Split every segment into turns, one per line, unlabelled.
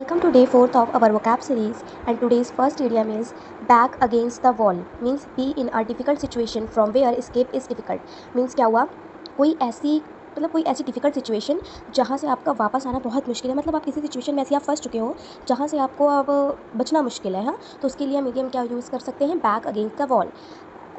Welcome to day 4th of our vocab series, and today's first idiom is back against the wall. Means be in a difficult situation from where escape is difficult. Means क्या हुआ, कोई ऐसी difficult situation जहाँ से आपका वापस आना बहुत मुश्किल है। मतलब आप किसी सिचुएशन में ऐसी आप फंस चुके हो जहाँ से आपको अब बचना मुश्किल है। हाँ, तो उसके लिए हम इडियम क्या यूज़ कर सकते हैं, back against the wall.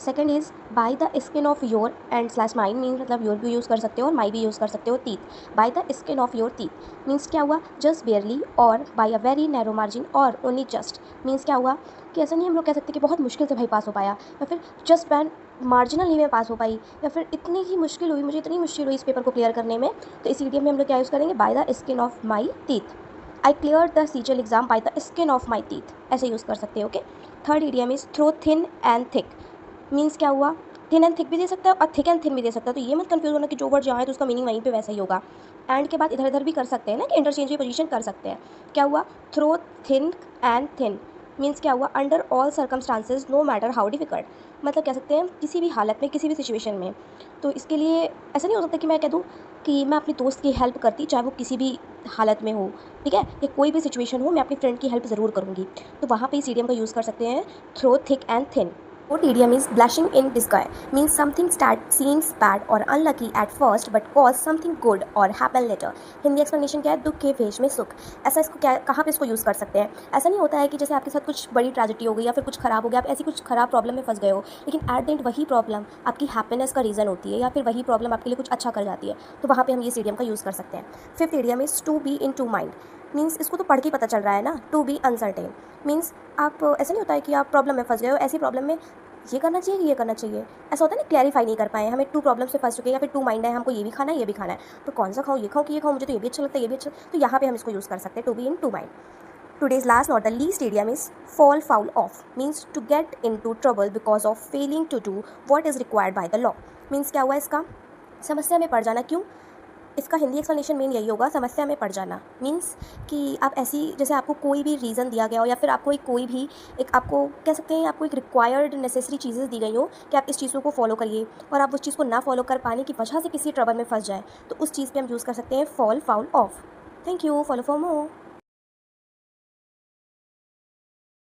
Second is by the skin of your and slash mine, mean मतलब योर भी यूज़ कर सकते हो और माई भी यूज़ कर सकते हो। Teeth, by the skin of your teeth means क्या हुआ, जस्ट बेयरली और by a very narrow margin और ओनली जस्ट। मीन्स क्या हुआ कि ऐसा नहीं हम लोग कह सकते कि बहुत मुश्किल से भाई पास हो पाया, या फिर जस्ट बैन मार्जिनल ही में पास हो पाई, या फिर इतनी ही मुश्किल हुई, मुझे इतनी मुश्किल हुई इस पेपर को क्लियर करने में। तो इस इडियम में हम लोग क्या यूज़ करेंगे, by the skin of my teeth. I clear the CGL exam by the skin of my teeth, ऐसे यूज़ कर सकते हो। Okay. Third idiom is through thin and thick. Means क्या हुआ, थिन एंड थिक भी दे सकता है और थिक एंड थिन भी दे सकता है। तो ये मत कंफ्यूज होना कि जो वर्ड जहाँ है तो उसका मीनिंग वहीं पे वैसा ही होगा। एंड के बाद इधर इधर भी कर सकते हैं ना, कि इंटरचेंज की पोजीशन कर सकते हैं। क्या हुआ, through thin and thin means क्या हुआ, under all circumstances no matter how difficult. मतलब कह सकते हैं किसी भी हालत में, किसी भी सिचुएशन में। तो इसके लिए ऐसा नहीं हो सकता कि मैं कह दूँ कि मैं अपनी दोस्त की हेल्प करती, चाहे वो किसी भी हालत में हो, ठीक है, या कोई भी सिचुएशन हो, मैं अपनी फ्रेंड की हेल्प ज़रूर करूँगी। तो वहाँ पे इस इडियम का यूज़ कर सकते हैं, through thick and thin. Fourth idiom is blushing in disguise. Means something seems bad or unlucky at first but cause something good or happen later. Hindi explanation क्या है, दुख के भेष में सुख। ऐसा इसको क्या, कहाँ पे इसको यूज़ कर सकते हैं। ऐसा नहीं होता है कि जैसे आपके साथ कुछ बड़ी ट्रेजेडी हो गई या फिर कुछ ख़राब हो गया, आप ऐसी कुछ ख़राब प्रॉब्लम में फंस गए हो, लेकिन एट द एंड वही प्रॉब्लम आपकी हैप्पीनेस का रीज़न होती है, या फिर वही प्रॉब्लम आपके लिए कुछ अच्छा कर जाती है। तो वहाँ पर हम ये इडियम का यूज़ कर सकते हैं। Fifth idiom is to be in two mind. Means इसको तो पढ़ के पता चल रहा है ना, टू बी अनसर्टेन। मीन्स आप, ऐसा नहीं होता है कि आप प्रॉब्लम में फंस गए हो, ऐसी प्रॉब्लम में ये करना चाहिए, ये करना चाहिए, ऐसा होता है ना, क्लैरिफाई नहीं कर पाए, हमें टू प्रॉब्लम से फंस चुके हैं, या फिर टू माइंड है, हमको ये भी खाना है, ये भी खाना है, तो कौन सा खाऊँ, ये खाऊँ कि ये खाऊँ, मुझे तो ये भी अच्छा लगता है, ये भी अच्छा। तो यहाँ पे हम इसको यूज़ कर सकते हैं, to be in two mind. Today's last not the least idiom is fall foul of. Means to get into trouble because of failing to do what is required by the law. Means क्या हुआ, इसका समस्या में पड़ जाना। क्यों, इसका Hindi explanation main यही होगा, समस्या में पड़ जाना। मीन्स कि आप ऐसी, जैसे आपको कोई भी रीज़न दिया गया हो, या फिर आपको एक कोई भी एक, आपको कह सकते हैं आपको एक रिक्वायर्ड नेसेसरी चीज़ें दी गई हो कि आप इस चीज़ों को फॉलो करिए, और आप उस चीज़ को ना फॉलो कर पाने की वजह से किसी ट्रबल में फंस जाए, तो उस चीज़ पे हम यूज़ कर सकते हैं fall foul of. Thank you, follow for more.